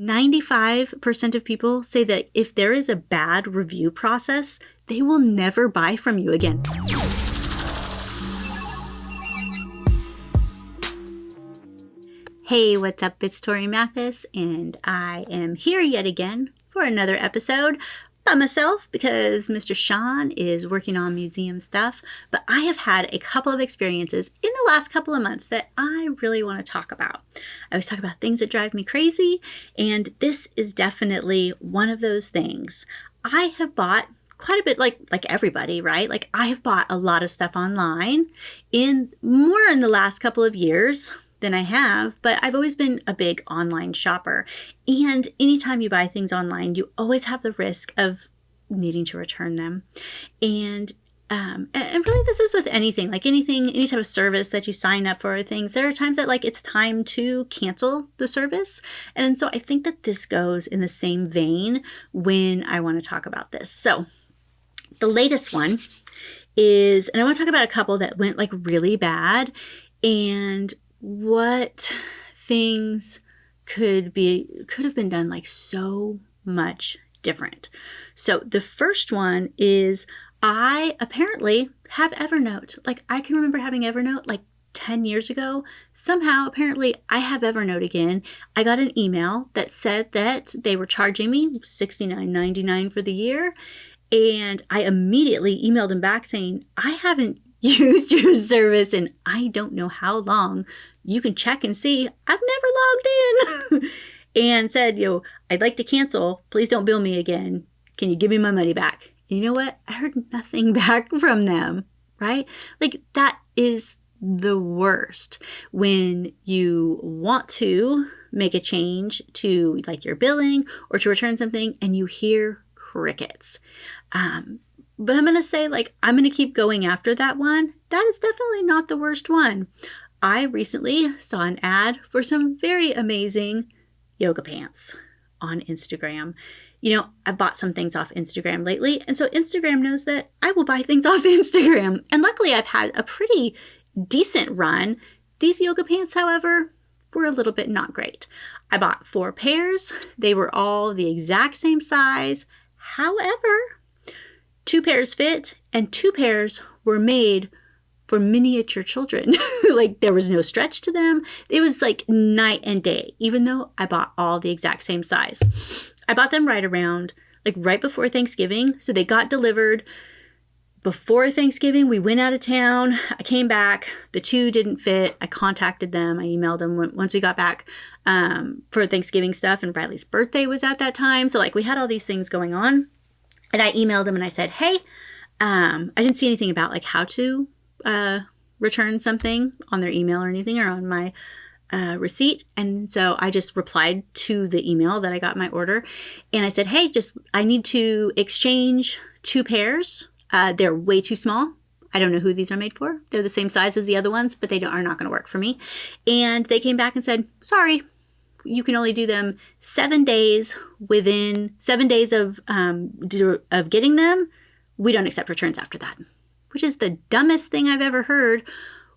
95% of people say that if there is a bad review process, they will never buy from you again. Hey, what's up? It's Tori Mathis, and I am here yet again for another episode by myself because Mr. Sean is working on museum stuff. But I have had a couple of experiences in the last couple of months that I really want to talk about. I always talk about things that drive me crazy, and this is definitely one of those things. I have bought quite a bit, like everybody, right? Like I have bought a lot of stuff online in the last couple of years than I have, but I've always been a big online shopper. And anytime you buy things online, you always have the risk of needing to return them. And really this is with anything, like any type of service that you sign up for or things, there are times that like it's time to cancel the service. And so I think that this goes in the same vein when I want to talk about this. So the latest one is, and I want to talk about a couple that went like really bad and what things could have been done like so much different. So the first one is I apparently have Evernote. Like I can remember having Evernote like 10 years ago. Somehow, apparently, I have Evernote again. I got an email that said that they were charging me $69.99 for the year. And I immediately emailed them back saying, I haven't used your service and I don't know how long. You can check and see. I've never logged in. And said, I'd like to cancel. Please don't bill me again. Can you give me my money back? And you know what? I heard nothing back from them, right? Like that is the worst when you want to make a change to like your billing or to return something and you hear crickets. But I'm going to say, I'm going to keep going after that one. That is definitely not the worst one. I recently saw an ad for some very amazing yoga pants on Instagram. I've bought some things off Instagram lately. And so Instagram knows that I will buy things off Instagram. And luckily, I've had a pretty decent run. These yoga pants, however, were a little bit not great. I bought 4 pairs. They were all the exact same size. However, 2 pairs fit and 2 pairs were made for miniature children. Like there was no stretch to them. It was like night and day, even though I bought all the exact same size. I bought them right before Thanksgiving. So they got delivered before Thanksgiving. We went out of town. I came back. The 2 didn't fit. I contacted them. I emailed them once we got back for Thanksgiving stuff. And Bradley's birthday was at that time. So we had all these things going on. And I emailed them and I said, hey, I didn't see anything about how to return something on their email or anything or on my receipt. And so I just replied to the email that I got my order. And I said, hey, I need to exchange 2 pairs. They're way too small. I don't know who these are made for. They're the same size as the other ones, but they are not going to work for me. And they came back and said, sorry. You can only do them 7 days. Within 7 days of getting them, we don't accept returns after that, which is the dumbest thing I've ever heard.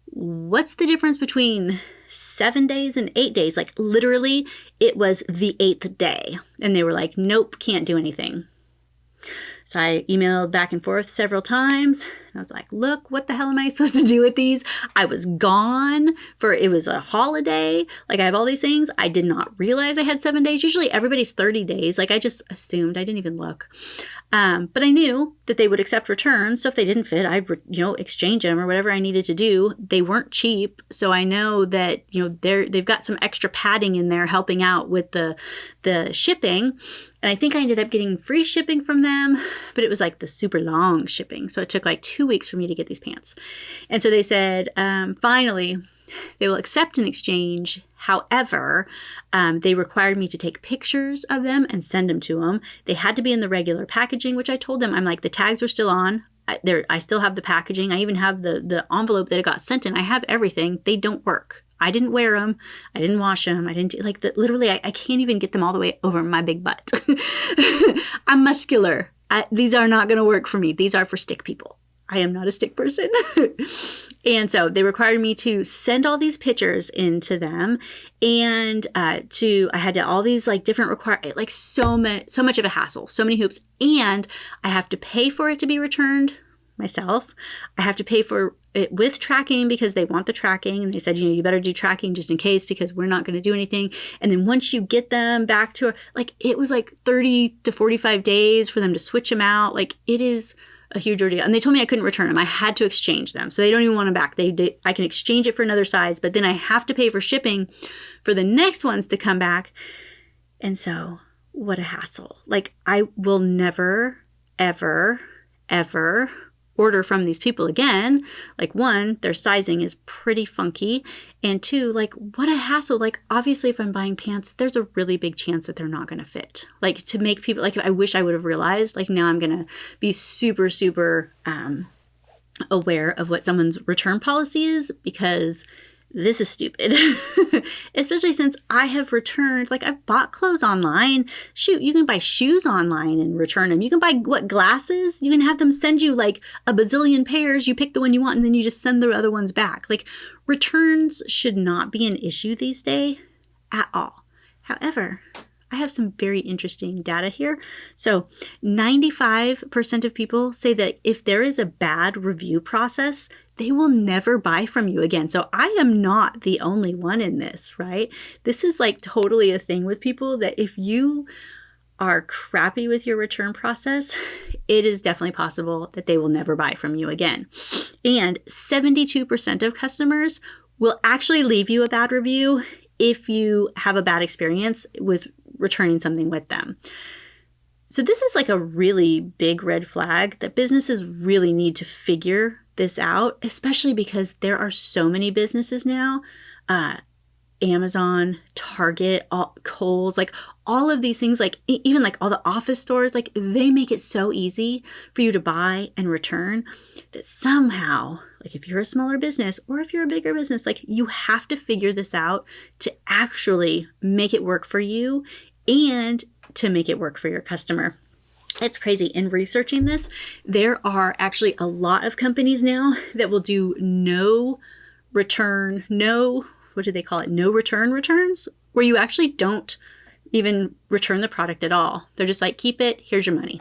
What's the difference between 7 days and 8 days? Literally, it was the 8th day. And they were like, nope, can't do anything. So I emailed back and forth several times. And I was like, look, what the hell am I supposed to do with these? I was gone it was a holiday. I have all these things. I did not realize I had 7 days. Usually everybody's 30 days. I just assumed. I didn't even look. But I knew that they would accept returns. So if they didn't fit, I'd, exchange them or whatever I needed to do. They weren't cheap. So I know that, they've got some extra padding in there helping out with the shipping. And I think I ended up getting free shipping from them, but it was the super long shipping. So it took 2 weeks for me to get these pants. And so they said, finally, they will accept an exchange. However, they required me to take pictures of them and send them to them. They had to be in the regular packaging, which I told them, the tags are still on. I still have the packaging. I even have the envelope that it got sent in. I have everything. They don't work. I didn't wear them. I didn't wash them. I didn't do literally, I can't even get them all the way over my big butt. I'm muscular. These are not going to work for me. These are for stick people. I am not a stick person. And so they required me to send all these pictures into them, and I had to all these like different so much of a hassle, so many hoops, and I have to pay for it to be returned myself. I have to pay for it with tracking because they want the tracking, and they said, you better do tracking just in case because we're not going to do anything. And then once you get them back to it was like 30 to 45 days for them to switch them out. Like, it is a huge ordeal. And they told me I couldn't return them. I had to exchange them. So they don't even want them back. I can exchange it for another size, but then I have to pay for shipping for the next ones to come back. And so what a hassle. Like, I will never, ever, ever order from these people again. Like, one, their sizing is pretty funky. And two, like, what a hassle. Like, obviously, if I'm buying pants, there's a really big chance that they're not going to fit. Like, to make people, like, I wish I would have realized, like, now I'm going to be super, super aware of what someone's return policy is, because this is stupid. Especially since I have returned, like, I've bought clothes online. Shoot, you can buy shoes online and return them. You can buy glasses? You can have them send you like a bazillion pairs. You pick the one you want and then you just send the other ones back. Like, returns should not be an issue these days at all. However, I have some very interesting data here. So 95% of people say that if there is a bad review process, they will never buy from you again. So I am not the only one in this, right? This is like totally a thing with people, that if you are crappy with your return process, it is definitely possible that they will never buy from you again. And 72% of customers will actually leave you a bad review if you have a bad experience with returning something with them. So this is like a really big red flag that businesses really need to figure this out, especially because there are so many businesses now, Amazon, Target, Kohl's, like all of these things, like even like all the office stores, like they make it so easy for you to buy and return that somehow, like if you're a smaller business or if you're a bigger business, like you have to figure this out to actually make it work for you and to make it work for your customer. It's crazy. In researching this, there are actually a lot of companies now that will do no return returns, where you actually don't even return the product at all. They're just like, keep it, here's your money.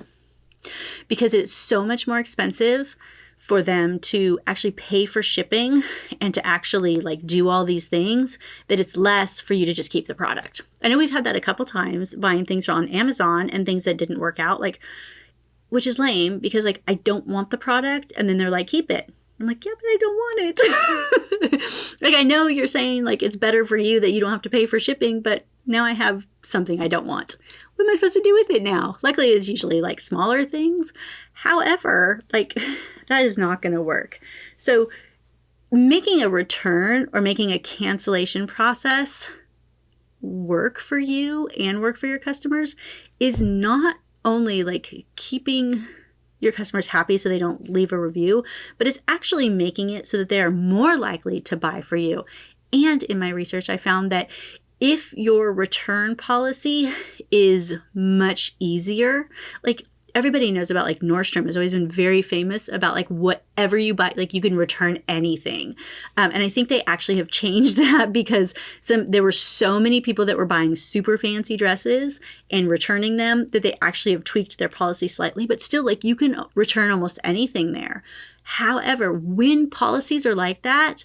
Because it's so much more expensive for them to actually pay for shipping and to actually like do all these things, that it's less for you to just keep the product. I know we've had that a couple times buying things on Amazon and things that didn't work out, like, which is lame because like I don't want the product and then they're like, keep it. I'm like, yeah, but I don't want it. Like, I know you're saying like it's better for you that you don't have to pay for shipping, but now I have something I don't want. What am I supposed to do with it now? Luckily, it's usually like smaller things. However, like that is not going to work. So making a return or making a cancellation process work for you and work for your customers is not only like keeping your customers happy so they don't leave a review, but it's actually making it so that they are more likely to buy for you. And in my research, I found that if your return policy is much easier, like everybody knows about like Nordstrom has always been very famous about like whatever you buy, like you can return anything. And I think they actually have changed that because there were so many people that were buying super fancy dresses and returning them that they actually have tweaked their policy slightly, but still like you can return almost anything there. However, when policies are like that,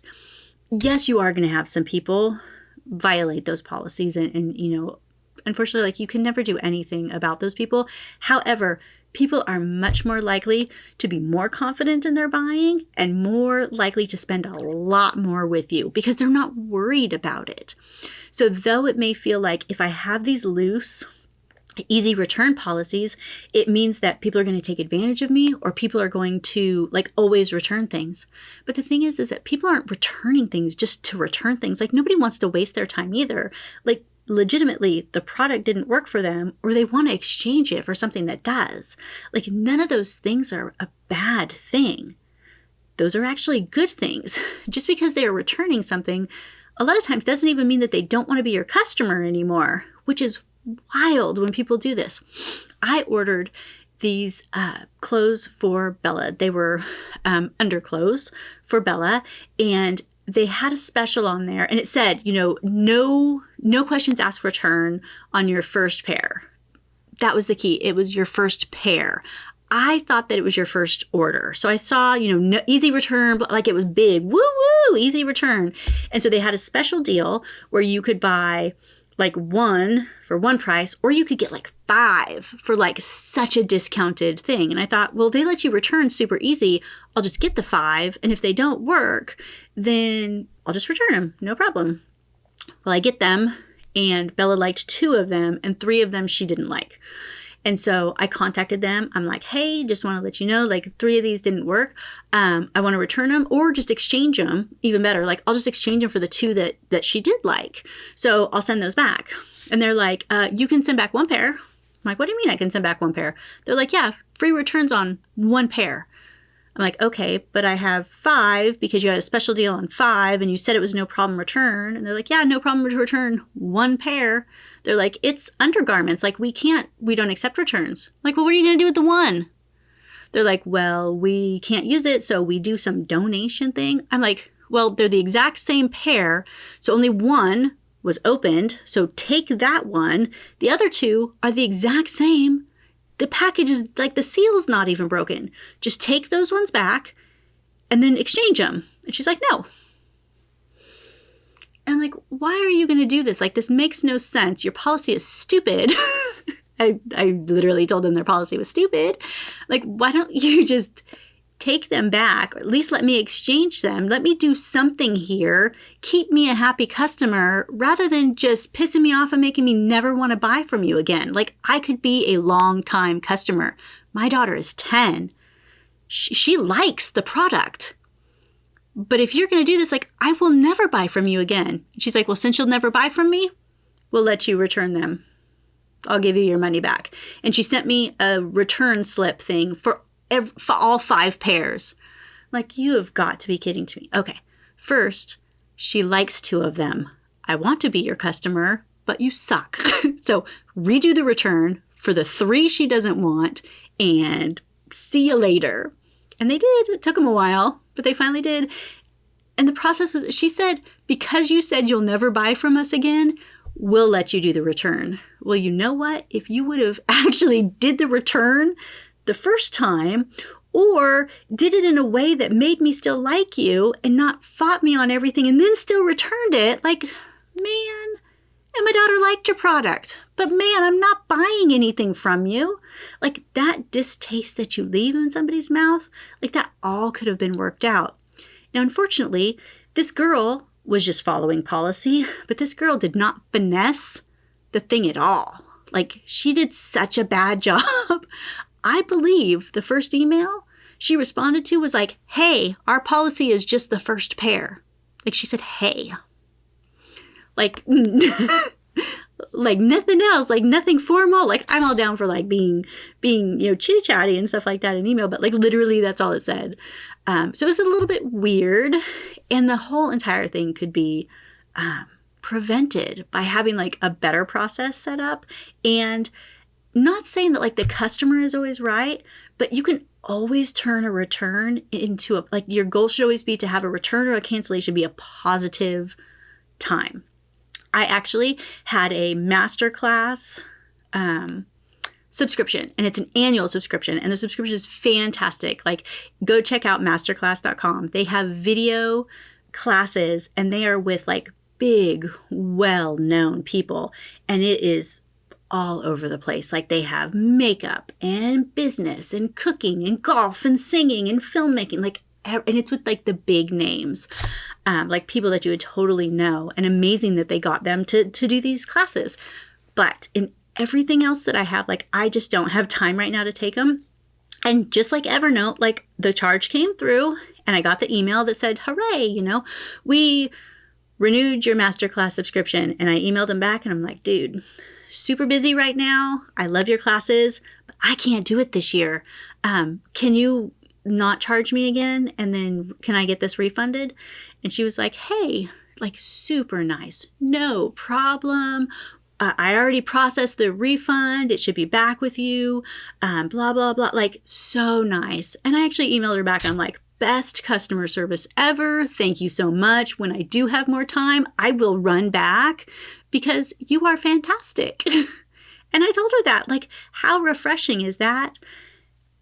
yes, you are going to have some people violate those policies and you know, unfortunately, like you can never do anything about those people. However, people are much more likely to be more confident in their buying and more likely to spend a lot more with you because they're not worried about it. So though it may feel like if I have these loose, easy return policies, it means that people are going to take advantage of me or people are going to like always return things. But the thing is that people aren't returning things just to return things. Like nobody wants to waste their time either. Like legitimately the product didn't work for them or they want to exchange it for something that does. Like none of those things are a bad thing. Those are actually good things. Just because they are returning something, a lot of times doesn't even mean that they don't want to be your customer anymore, which is wild when people do this. I ordered these clothes for Bella. They were underclothes for Bella, and they had a special on there, and it said, no questions asked return on your first pair. That was the key. It was your first pair. I thought that it was your first order. So I saw, no, easy return, like it was big, woo woo, easy return. And so they had a special deal where you could buy like one for one price, or you could get like 5 for like such a discounted thing. And I thought, well, they let you return super easy. I'll just get the 5. And if they don't work, then I'll just return them. No problem. Well, I get them, and Bella liked 2 of them, and 3 of them she didn't like. And so I contacted them. I'm like, hey, just want to let you know, like 3 of these didn't work. I want to return them or just exchange them. Even better, like I'll just exchange them for the 2 that she did like. So I'll send those back. And they're like, you can send back 1 pair. I'm like, what do you mean I can send back 1 pair? They're like, yeah, free returns on 1 pair. I'm like, okay, but I have 5 because you had a special deal on 5 and you said it was no problem return. And they're like, yeah, no problem to return 1 pair. They're like, it's undergarments. Like we don't accept returns. I'm like, well, what are you going to do with the 1? They're like, well, we can't use it. So we do some donation thing. I'm like, well, they're the exact same pair. So only 1 was opened. So take that 1. The other 2 are the exact same. The package is like the seal's not even broken. Just take those ones back and then exchange them. And she's like, no. And I'm like, why are you going to do this? Like, this makes no sense. Your policy is stupid. I literally told them their policy was stupid. Like, why don't you just take them back, or at least let me exchange them. Let me do something here. Keep me a happy customer rather than just pissing me off and making me never want to buy from you again. Like, I could be a long time customer. My daughter is 10. She likes the product. But if you're going to do this, like, I will never buy from you again. She's like, well, since you'll never buy from me, we'll let you return them. I'll give you your money back. And she sent me a return slip thing for all 5 pairs. Like, you have got to be kidding to me. Okay. First, she likes 2 of them. I want to be your customer, but you suck. So redo the return for the 3 she doesn't want and see you later. And they did. It took them a while, but they finally did. And the process was, she said, because you said you'll never buy from us again, we'll let you do the return. Well, you know what? If you would have actually did the return the first time, or did it in a way that made me still like you and not fought me on everything and then still returned it, like, man, and my daughter liked your product, but man, I'm not buying anything from you. Like, that distaste that you leave in somebody's mouth, like, that all could have been worked out. Now, unfortunately, this girl was just following policy, but this girl did not finesse the thing at all. Like, she did such a bad job. I believe the first email she responded to was like, hey, our policy is just the first pair. Like, she said, hey. Like, like nothing else, like nothing formal. Like, I'm all down for like being, chitty chatty and stuff like that in email, but like literally that's all it said. So it was a little bit weird, and the whole entire thing could be prevented by having like a better process set up. And not saying that like the customer is always right, but you can always turn a return into like, your goal should always be to have a return or a cancellation be a positive time. I actually had a masterclass subscription, and it's an annual subscription, and the subscription is fantastic. Like, go check out masterclass.com. They have video classes, and they are with like big, well-known people, and it is all over the place. Like, they have makeup and business and cooking and golf and singing and filmmaking, like, and it's with like the big names, like people that you would totally know, and amazing that they got them to do these classes. But in everything else that I have, like, I just don't have time right now to take them. And just like Evernote, like, the charge came through and I got the email that said, hooray, we renewed your masterclass subscription. And I emailed them back and I'm like, dude, super busy right now. I love your classes, but I can't do it this year. Can you not charge me again? And then can I get this refunded? And she was like, hey, like, super nice. No problem. I already processed the refund. It should be back with you. Blah, blah, blah. Like, so nice. And I actually emailed her back. I'm like, best customer service ever. Thank you so much. When I do have more time, I will run back because you are fantastic. And I told her that, like, how refreshing is that?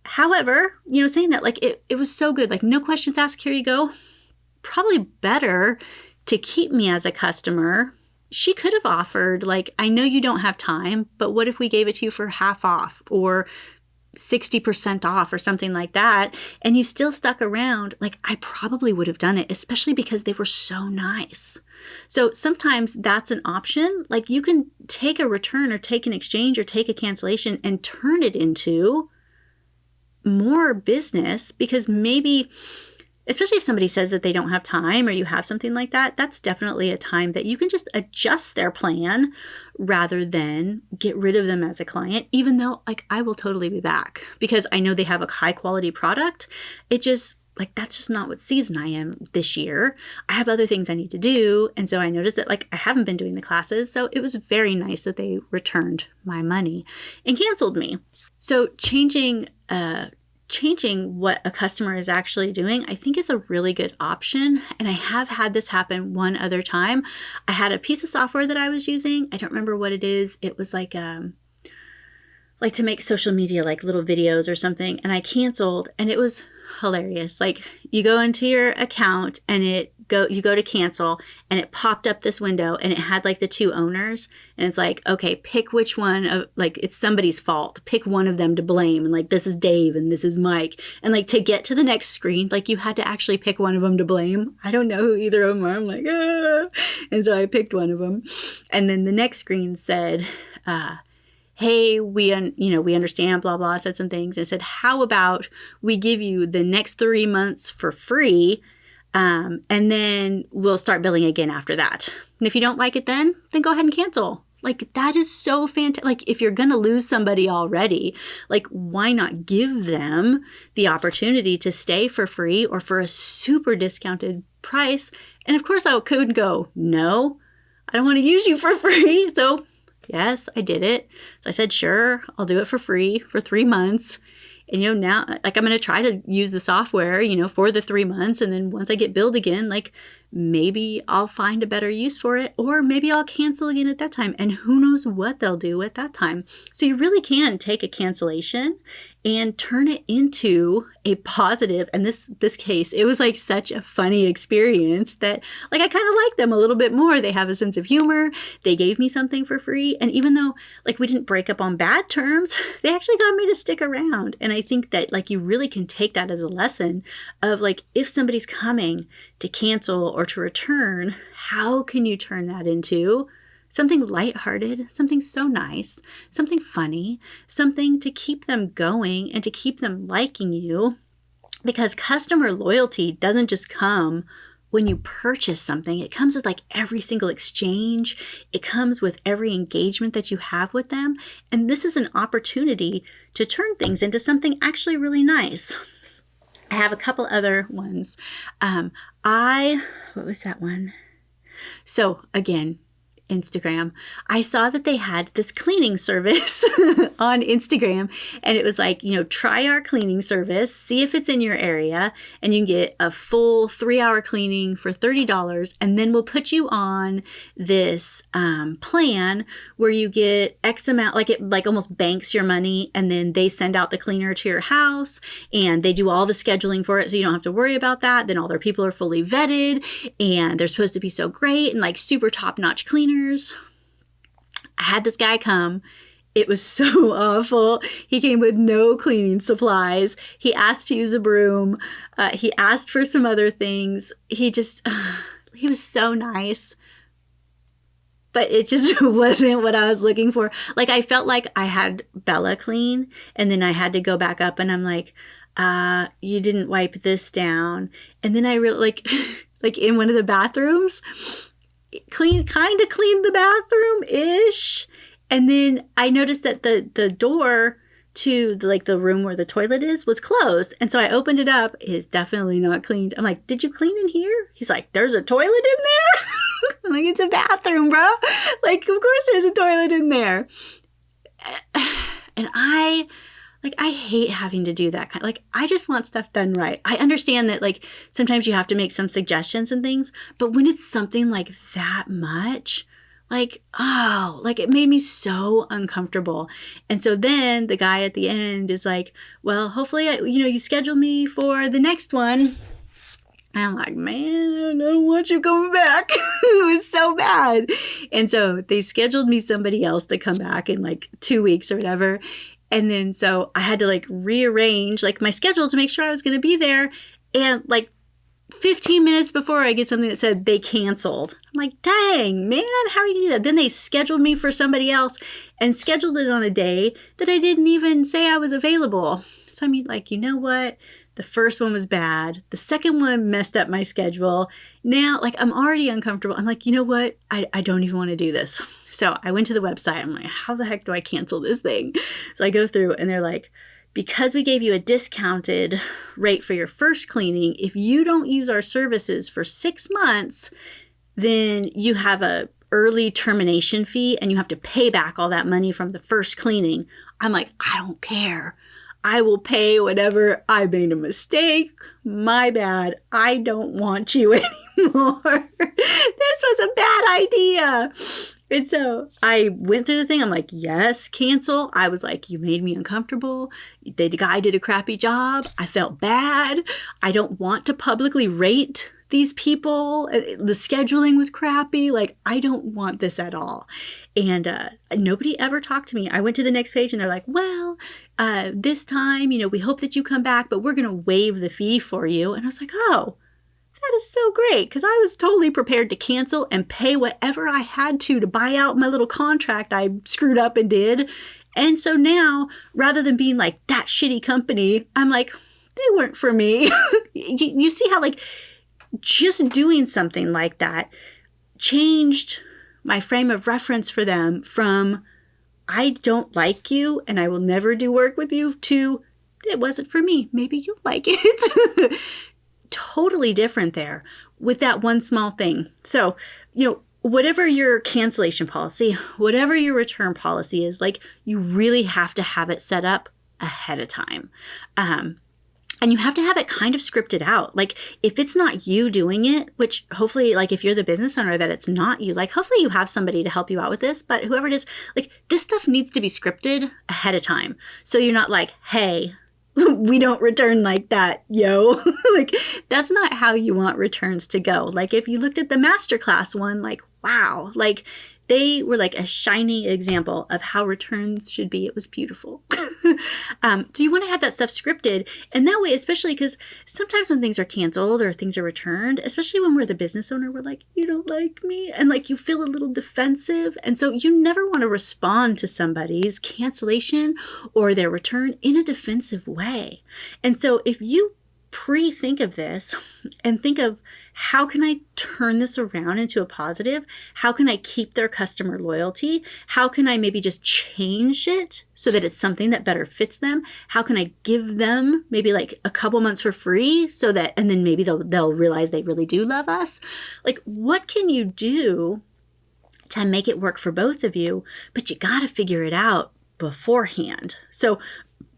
However, saying that, like, it was so good. Like, no questions asked. Here you go. Probably better to keep me as a customer. She could have offered, like, I know you don't have time, but what if we gave it to you for half off or 60% off or something like that, and you still stuck around? Like, I probably would have done it, especially because they were so nice. So sometimes that's an option. Like, you can take a return or take an exchange or take a cancellation and turn it into more business, because maybe, especially if somebody says that they don't have time or you have something like that, that's definitely a time that you can just adjust their plan rather than get rid of them as a client, even though, like, I will totally be back because I know they have a high quality product. It just, like, that's just not what season I am this year. I have other things I need to do. And so I noticed that, like, I haven't been doing the classes. So it was very nice that they returned my money and canceled me. So changing what a customer is actually doing, I think is a really good option. And I have had this happen one other time. I had a piece of software that I was using. I don't remember what it is. It was like to make social media, like little videos or something. And I canceled, and it was hilarious. Like, you go into your account and you go to cancel, and it popped up this window, and it had like the two owners, and it's like, okay, pick which one of, like, it's somebody's fault. Pick one of them to blame. And like, this is Dave and this is Mike. And like, to get to the next screen, like, you had to actually pick one of them to blame. I don't know who either of them are. I'm like, ah. And so I picked one of them. And then the next screen said, hey, we understand, blah, blah, said some things. And said, how about we give you the next 3 months for free, and then we'll start billing again after that. And if you don't like it then go ahead and cancel. Like, that is so fantastic. Like, if you're going to lose somebody already, like, why not give them the opportunity to stay for free or for a super discounted price? And of course I could go, no, I don't want to use you for free. So yes, I did it. So I said, sure, I'll do it for free for 3 months. And, now, like, I'm going to try to use the software, for the 3 months. And then once I get billed again, like, maybe I'll find a better use for it, or maybe I'll cancel again at that time. And who knows what they'll do at that time. So you really can take a cancellation and turn it into a positive. And this case, it was like such a funny experience that, like, I kind of like them a little bit more. They have a sense of humor. They gave me something for free. And even though, like, we didn't break up on bad terms, they actually got me to stick around. And I think that, like, you really can take that as a lesson of, like, if somebody's coming to cancel or to return, how can you turn that into something lighthearted, something so nice, something funny, something to keep them going and to keep them liking you? Because customer loyalty doesn't just come when you purchase something. It comes with, like, every single exchange. It comes with every engagement that you have with them. And this is an opportunity to turn things into something actually really nice. I have a couple other ones. What was that one? So again, Instagram. I saw that they had this cleaning service on Instagram, and it was like, try our cleaning service, see if it's in your area, and you can get a full 3-hour cleaning for $30. And then we'll put you on this plan where you get X amount, like, it like almost banks your money, and then they send out the cleaner to your house and they do all the scheduling for it. So you don't have to worry about that. Then all their people are fully vetted and they're supposed to be so great and, like, super top-notch cleaners. I had this guy come. It was so awful. He came with no cleaning supplies. He asked to use a broom. He asked for some other things. He was so nice. But it just wasn't what I was looking for. Like, I felt like I had Bella clean, and then I had to go back up, and I'm like, you didn't wipe this down. And then I really, like in one of the bathrooms, kind of cleaned the bathroom-ish. And then I noticed that the door to the room where the toilet was closed. And so I opened it up. It's definitely not cleaned. I'm like, did you clean in here? He's like, there's a toilet in there? I'm like, it's a bathroom, bro. Like, of course there's a toilet in there. And I hate having to do that kind. Like, I just want stuff done right. I understand that, like, sometimes you have to make some suggestions and things, but when it's something like that much, like, oh, like, it made me so uncomfortable. And so then the guy at the end is like, well, hopefully, you schedule me for the next one. And I'm like, man, I don't want you coming back. It was so bad. And so they scheduled me somebody else to come back in like 2 weeks or whatever. And then so I had to like rearrange like my schedule to make sure I was going to be there. And like 15 minutes before I get something that said they canceled. I'm like, dang, man, how are you going to do that? Then they scheduled me for somebody else and scheduled it on a day that I didn't even say I was available. So I'm like, you know what? The first one was bad. The second one messed up my schedule. Now, like, I'm already uncomfortable. I'm like, you know what? I don't even want to do this. So I went to the website. I'm like, how the heck do I cancel this thing? So I go through and they're like, because we gave you a discounted rate for your first cleaning, if you don't use our services for 6 months, then you have a early termination fee and you have to pay back all that money from the first cleaning. I'm like, I don't care. I will pay whatever. I made a mistake. My bad. I don't want you anymore. This was a bad idea. And so I went through the thing. I'm like, yes, cancel. I was like, you made me uncomfortable. The guy did a crappy job. I felt bad. I don't want to publicly rate these people. The scheduling was crappy. Like, I don't want this at all. And nobody ever talked to me. I went to the next page and they're like, well, this time, we hope that you come back, but we're going to waive the fee for you. And I was like, oh, that is so great. Because I was totally prepared to cancel and pay whatever I had to buy out my little contract I screwed up and did. And so now, rather than being like that shitty company, I'm like, they weren't for me. You see how like just doing something like that changed my frame of reference for them from I don't like you and I will never do work with you to it wasn't for me. Maybe you like it. Totally different there with that one small thing. So, whatever your cancellation policy, whatever your return policy is, like you really have to have it set up ahead of time. And you have to have it kind of scripted out. Like if it's not you doing it, which hopefully like if you're the business owner that it's not you, like hopefully you have somebody to help you out with this, but whoever it is, like this stuff needs to be scripted ahead of time. So you're not like, hey, we don't return like that, yo. Like that's not how you want returns to go. Like if you looked at the masterclass one, like, wow, like they were like a shining example of how returns should be. It was beautiful. So you want to have that stuff scripted. And that way, especially because sometimes when things are canceled or things are returned, especially when we're the business owner, we're like, you don't like me. And like you feel a little defensive. And so you never want to respond to somebody's cancellation or their return in a defensive way. And so if you pre-think of this and think of how can I turn this around into a positive? How can I keep their customer loyalty? How can I maybe just change it so that it's something that better fits them? How can I give them maybe like a couple months for free so that, and then maybe they'll realize they really do love us? Like what can you do to make it work for both of you? But you got to figure it out beforehand. So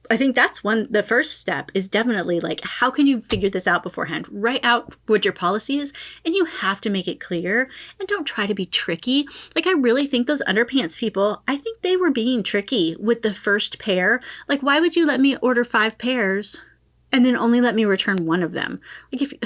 I think that's the first step is definitely like, how can you figure this out beforehand? Write out what your policy is and you have to make it clear and don't try to be tricky. Like I really think those underpants people, I think they were being tricky with the first pair. Like, why would you let me order 5 pairs and then only let me return one of them? Like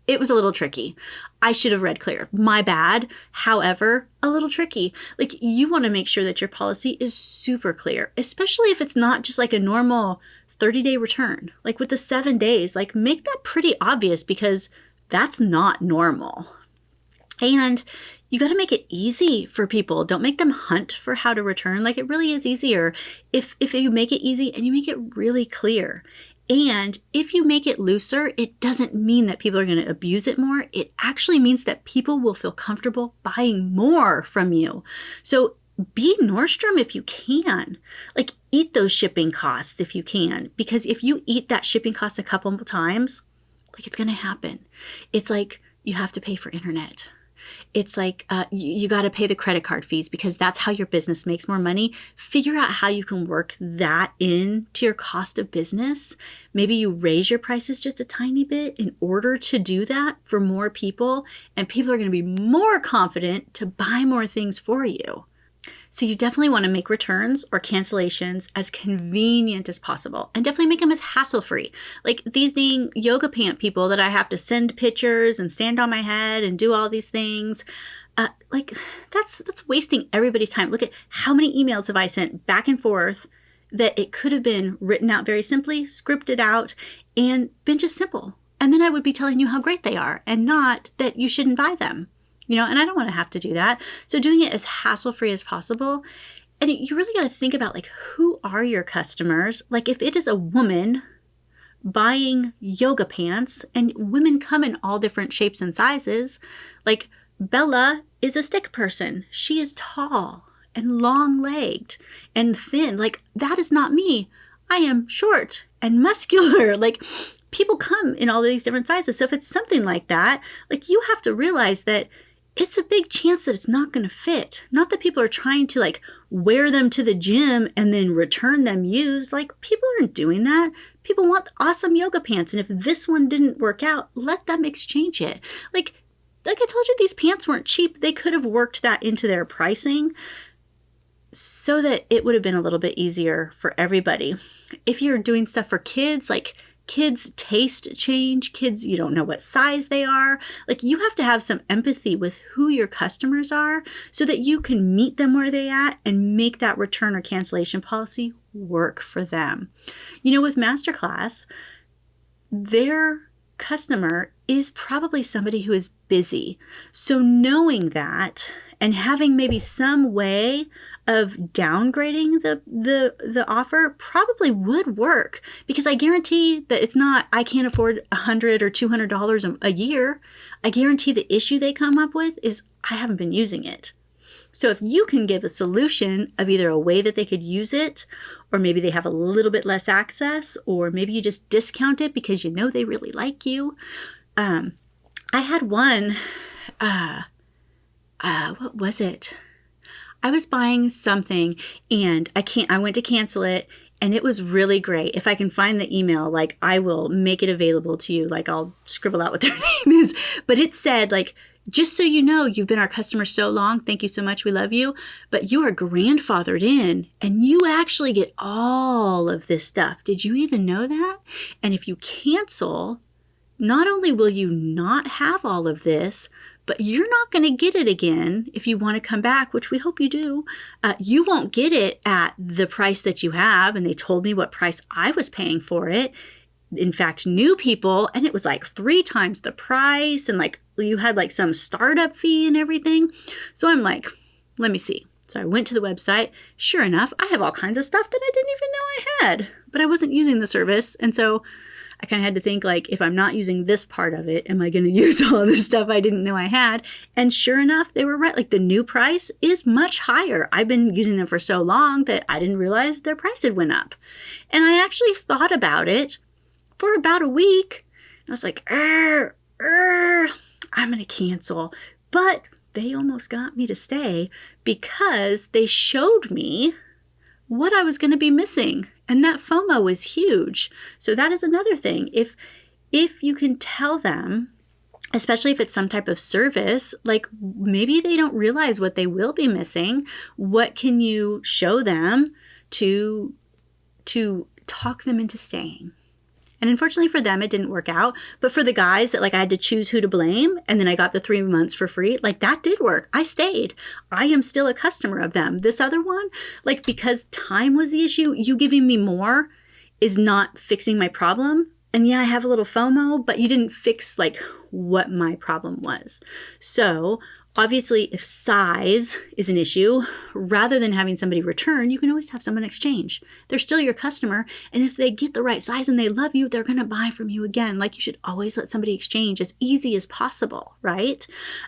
it was a little tricky. I should have read clear. My bad. However, a little tricky. Like you want to make sure that your policy is super clear, especially if it's not just like a normal 30-day return. Like with the 7 days, like make that pretty obvious because that's not normal. And you got to make it easy for people. Don't make them hunt for how to return. Like it really is easier if you make it easy and you make it really clear. And if you make it looser, it doesn't mean that people are going to abuse it more. It actually means that people will feel comfortable buying more from you. So be Nordstrom if you can. Like eat those shipping costs if you can. Because if you eat that shipping cost a couple of times, like it's going to happen. It's like you have to pay for internet. It's like you got to pay the credit card fees because that's how your business makes more money. Figure out how you can work that into your cost of business. Maybe you raise your prices just a tiny bit in order to do that for more people, and people are going to be more confident to buy more things for you. So you definitely want to make returns or cancellations as convenient as possible, and definitely make them as hassle-free. Like these dang yoga pant people that I have to send pictures and stand on my head and do all these things. Like that's wasting everybody's time. Look at how many emails have I sent back and forth that it could have been written out very simply, scripted out, and been just simple. And then I would be telling you how great they are and not that you shouldn't buy them. And I don't want to have to do that. So doing it as hassle-free as possible. And you really got to think about like, who are your customers? Like if it is a woman buying yoga pants, and women come in all different shapes and sizes, like Bella is a stick person. She is tall and long-legged and thin. Like that is not me. I am short and muscular. Like people come in all these different sizes. So if it's something like that, like you have to realize that it's a big chance that it's not going to fit. Not that people are trying to like wear them to the gym and then return them used. Like people aren't doing that. People want awesome yoga pants. And if this one didn't work out, let them exchange it. Like I told you, these pants weren't cheap. They could have worked that into their pricing so that it would have been a little bit easier for everybody. If you're doing stuff for kids, like kids' taste change, kids, you don't know what size they are. Like you have to have some empathy with who your customers are so that you can meet them where they're at and make that return or cancellation policy work for them. With Masterclass, their customer is probably somebody who is busy. So knowing that and having maybe some way of downgrading the offer probably would work, because I guarantee that it's not, I can't afford $100 or $200 a year. I guarantee the issue they come up with is I haven't been using it. So if you can give a solution of either a way that they could use it, or maybe they have a little bit less access, or maybe you just discount it because they really like you. I had one, what was it? I was buying something and I went to cancel it, and it was really great. If I can find the email, like I will make it available to you. Like I'll scribble out what their name is, but it said like, just so you know, you've been our customer so long. Thank you so much. We love you. But you are grandfathered in and you actually get all of this stuff. Did you even know that? And if you cancel, not only will you not have all of this, but you're not going to get it again if you want to come back, which we hope you do. You won't get it at the price that you have. And they told me what price I was paying for it. In fact, new people, and it was like 3 times the price, and like you had like some startup fee and everything. So I'm like, let me see. So I went to the website. Sure enough, I have all kinds of stuff that I didn't even know I had, but I wasn't using the service. And so I kind of had to think like, if I'm not using this part of it, am I going to use all of this stuff I didn't know I had? And sure enough, they were right. Like the new price is much higher. I've been using them for so long that I didn't realize their price had went up. And I actually thought about it for about a week. I was like, I'm going to cancel. But they almost got me to stay because they showed me what I was going to be missing. And that FOMO is huge. So that is another thing. If you can tell them, especially if it's some type of service, like maybe they don't realize what they will be missing, what can you show them to talk them into staying? And unfortunately for them, it didn't work out. But for the guys that like I had to choose who to blame, and then I got the 3 months for free, like that did work. I stayed. I am still a customer of them. This other one, like because time was the issue, you giving me more is not fixing my problem. And yeah, I have a little FOMO, but you didn't fix like what my problem was. So obviously if size is an issue, rather than having somebody return, you can always have someone exchange. They're still your customer. And if they get the right size and they love you, they're going to buy from you again. Like you should always let somebody exchange as easy as possible, right?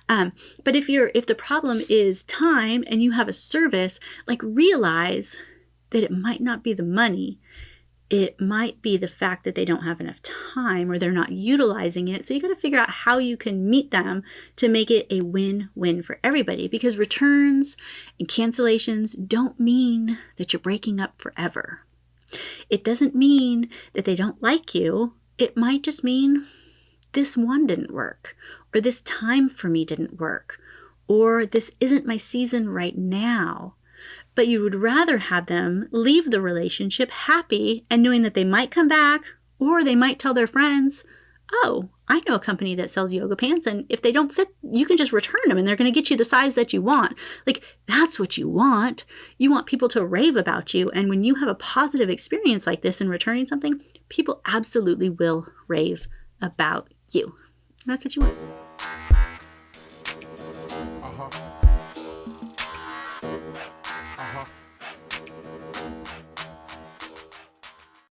But if the problem is time and you have a service, like realize that it might not be the money. It might be the fact that they don't have enough time or they're not utilizing it. So you got to figure out how you can meet them to make it a win-win for everybody, because returns and cancellations don't mean that you're breaking up forever. It doesn't mean that they don't like you. It might just mean this one didn't work, or this time for me didn't work, or this isn't my season right now. But you would rather have them leave the relationship happy and knowing that they might come back, or they might tell their friends, oh, I know a company that sells yoga pants, and if they don't fit, you can just return them and they're going to get you the size that you want. Like, that's what you want. You want people to rave about you. And when you have a positive experience like this in returning something, people absolutely will rave about you. That's what you want.